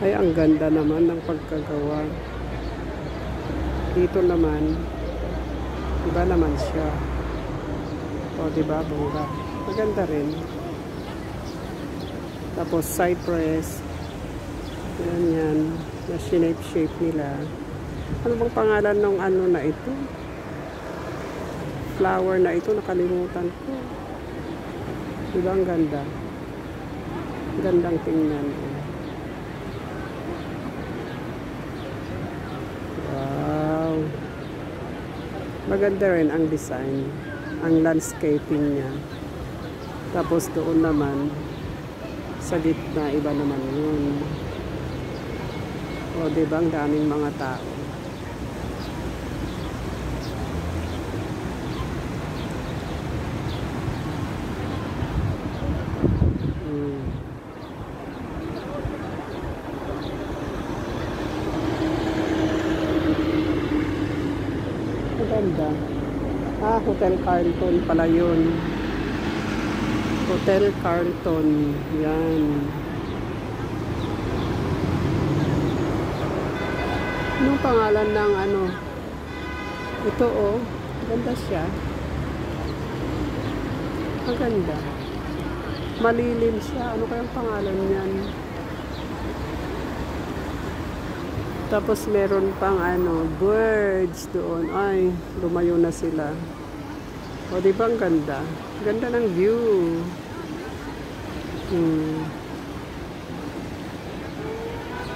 Ay, ang ganda naman ng pagkagawa. Dito naman, iba naman siya. O, diba? Bongga. Maganda rin. Tapos, cypress. Yan. Na shape nila. Ano bang pangalan ng ano na ito? Flower na ito, nakalimutan ko. Diba ang ganda? Gandang tingnan. Wow. Maganda rin ang design. Ang landscaping niya. Tapos doon naman, sa gitna, iba naman yun. O, diba ang daming mga tao. Maganda. Ah, Hotel Carlton pala yun. Hotel Carlton. Yan. Anong pangalan ng ano? Ito oh. Ganda siya. Maganda. Malilim siya. Ano kayang pangalan niyan? Tapos meron pang ano, birds doon. Ay, lumayo na sila. O, di ba ang ganda? Ganda ng view.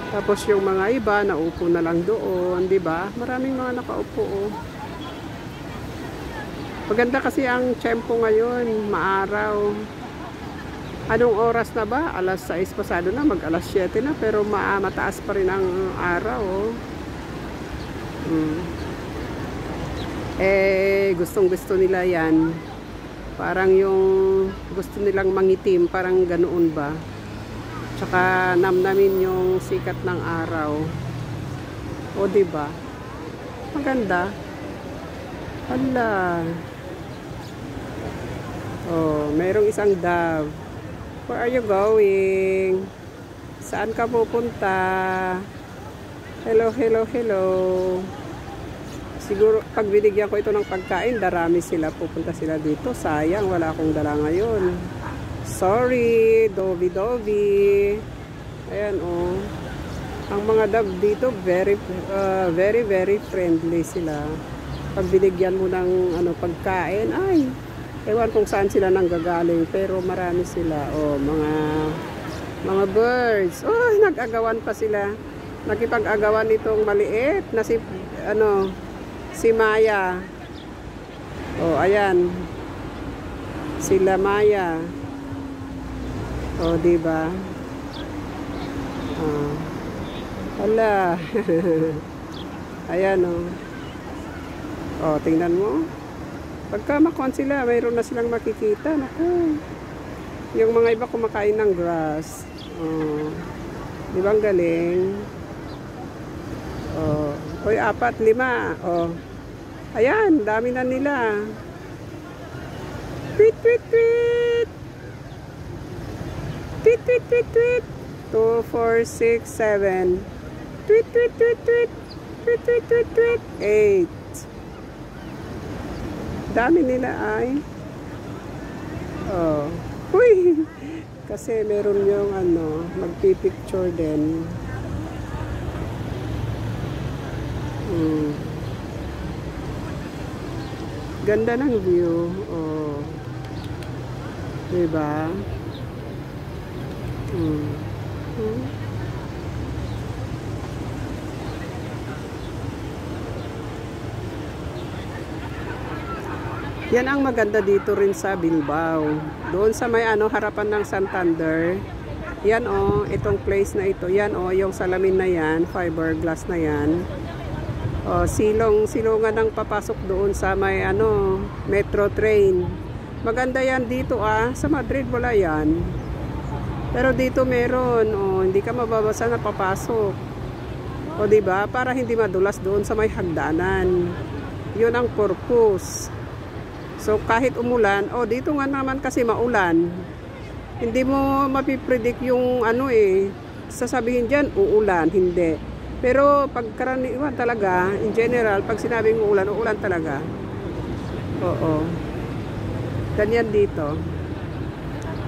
Tapos yung mga iba, naupo na lang doon, di ba? Maraming mga nakaupo, oh. Maganda kasi ang tiyempo ngayon, maaraw. Anong oras na ba? Alas 6 pasado na, mag alas 7 na, pero mataas pa rin ang araw, oh. Eh, gustong-gusto nila yan. Parang yung gusto nilang mangitim, parang ganoon ba? Tsaka namnamin yung sikat ng araw. O, diba? Maganda. Hala. Oh, merong isang dove. Where are you going? Saan ka pupunta? Hello, hello, hello. Siguro pag binigyan ko ito ng pagkain, darami sila. Pupunta sila dito. Sayang, wala akong dala ngayon. Sorry, Dovi. Ayan, oh. Ang mga dove dito, very friendly sila. Pag binigyan mo ng ano, pagkain, ay, ewan kung saan sila nanggagaling, pero marami sila. Oh, mga birds. Oh, nag-agawan pa sila. Nakipag-agawan itong maliit na si Maya. Oh, ayan. Sila Maya. Oh, diba? Oh. Hala. Ayan, oh. Oh, tingnan mo. Pagka makuhan sila, mayroon na silang makikita. Naku. Yung mga iba kumakain ng grass. Oh. Diba ang galing? Oh. Hoy, 4, 5. Oh. Ayan, dami na nila. Tweet, tweet, tweet. Tweet, tweet, tweet, tweet. 2, 4, 6, 7. Tweet, tweet, tweet, tweet. Tweet, tweet, tweet, tweet. 8. Dami nila ay. Oh. Uy. Kasi meron yung ano, magpipicture din. Ganda ng view. Oh. Diba? Yan ang maganda dito rin sa Bilbao. Doon sa may harapan ng Santander. Yan oh, itong place na ito. Yan oh, yung salamin na yan, fiberglass na yan. Oh, silungan ng papasok doon sa may metro train. Maganda yan dito ah. Sa Madrid wala yan. Pero dito meron. Oh, hindi ka mababasa na papasok. O diba? Para hindi madulas doon sa may hagdanan. Yun ang purpose. So kahit umulan, dito nga naman kasi maulan. Hindi mo mapipredict yung sasabihin dyan, uulan, hindi. Pero pag karaniwan talaga, in general, pag sinabing uulan, uulan talaga. Oo. Ganyan dito.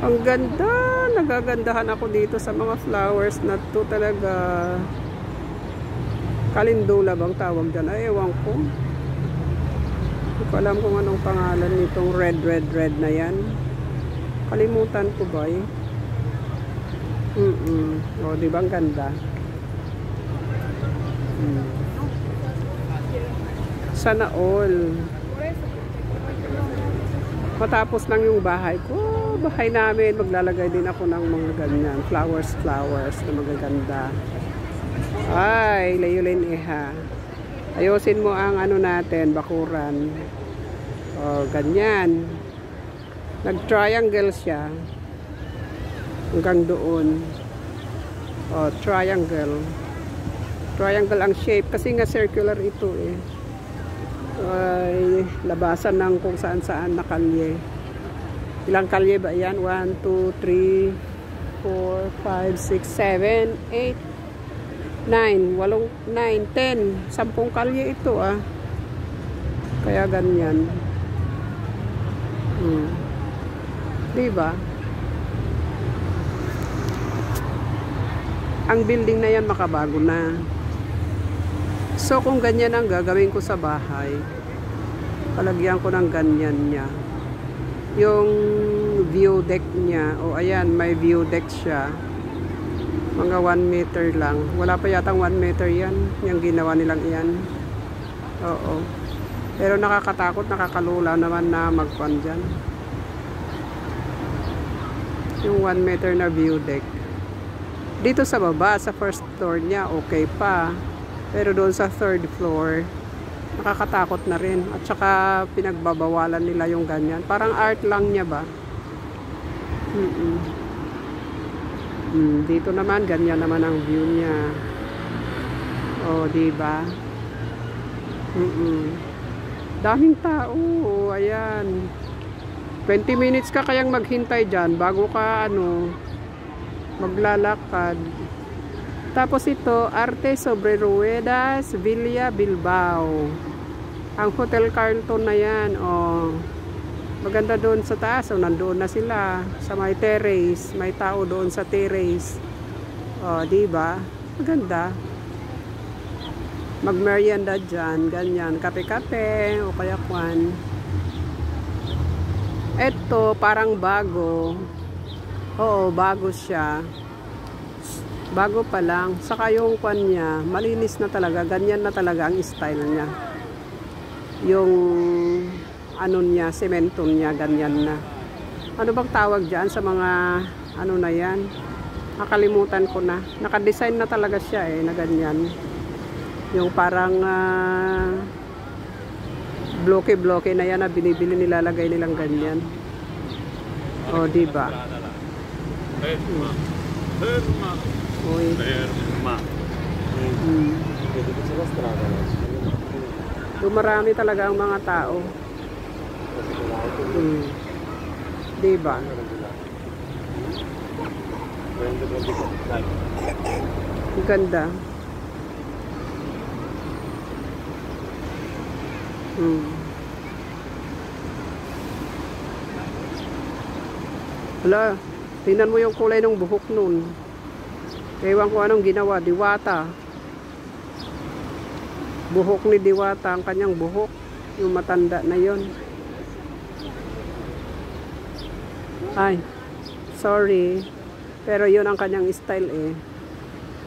Ang ganda, nagagandahan ako dito sa mga flowers na to talaga. Kalindula bang tawag dyan? Ay, ewan ko. Hindi ko alam kung anong pangalan nitong red na yan. Kalimutan ko ba eh. O, di ba ang ganda? Sana all. Matapos lang yung bahay ko. Bahay namin, maglalagay din ako ng mga ganyan. Flowers na magaganda. Ay, layulin iha. Ayusin mo ang ano natin, bakuran. O, ganyan. Nag-triangle siya. Hanggang doon. O, triangle. Triangle ang shape. Kasi nga circular ito eh. Ay, labasan ng kung saan-saan na kalye. Ilang kalye ba yan? 1, 2, 3, 4, 5, 6, 7, 8, 9, 8, 9, 10. 10 kalye ito ah. Kaya ganyan. Diba? Ang building na yan makabago na. So kung ganyan ang gagawin ko sa bahay, palagyan ko ng ganyan niya. Yung view deck niya, o ayan, may view deck siya. Mga 1 meter lang. Wala pa yatang 1 meter yan. Yung ginawa nilang yan. Oo. Pero nakakatakot, nakakalula naman na magkuhan dyan. Yung 1 meter na view deck. Dito sa baba, sa first floor niya, okay pa. Pero doon sa third floor, nakakatakot na rin. At saka pinagbabawalan nila yung ganyan. Parang art lang niya ba? Dito naman, ganyan naman ang view niya. O, diba? Daming tao. Ayan. 20 minutes ka kayang maghintay dyan bago ka, maglalakad. Tapos ito, Arte sobre Ruedas, Villa Bilbao. Ang Hotel Carlton na yan. Oh. Maganda doon sa taas. O, nandoon na sila. Sa may terrace. May tao doon sa terrace. O, diba? Maganda. Magmerienda dyan. Ganyan. Kape-kape. O kaya kwan. Ito, parang bago. Oo, bago siya. Bago pa lang. Saka yung kwan niya, malinis na talaga. Ganyan na talaga ang style niya. Yung ano niya, semento niya, ganyan na. Ano bang tawag dyan sa mga ano na yan? Nakalimutan ko na. Nakadesign na talaga siya eh, na ganyan. Yung parang bloke-bloke na yan na binibili, nilalagay nilang ganyan. O, diba? Uy. Dumarami talaga ang mga tao. Diba? Ang ganda. Hala, tingnan mo yung kulay ng buhok nun. Ewan ko anong ginawa, Diwata. Buhok ni Diwata, ang kanyang buhok. Yung matanda na yon. Ay, sorry. Pero yun ang kanyang style eh.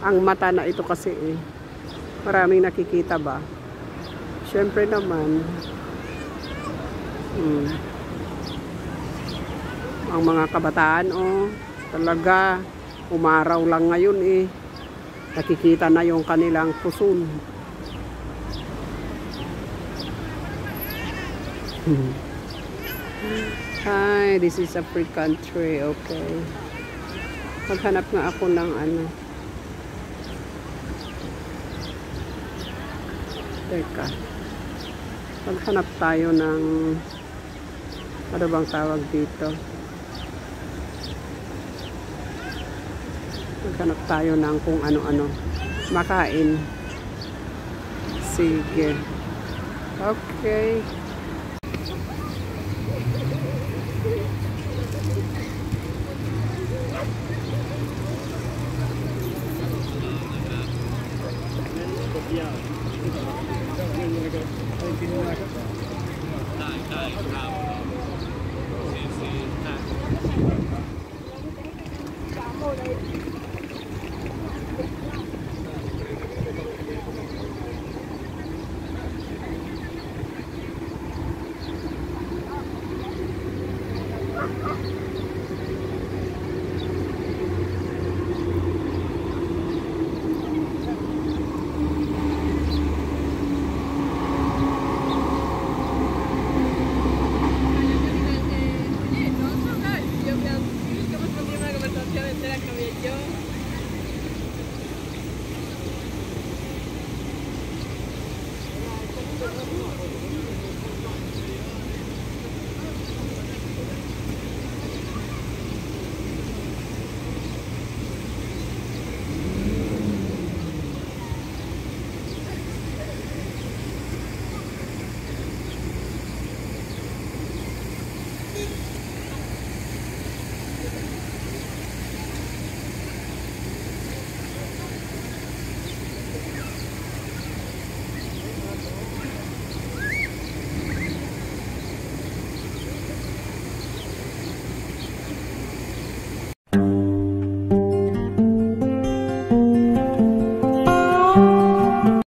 Ang mata na ito kasi eh. Maraming nakikita ba? Siyempre naman. Ang mga kabataan oh, talaga umaraw lang ngayon eh. Nakikita na yung kanilang puson. Hi, this is a free country. Okay. Maghanap nga ako ng ano. Teka. Maghanap tayo ng ano bang tawag dito? maghanap tayo ng kung ano-ano makain. Sige. Okay. Dạ.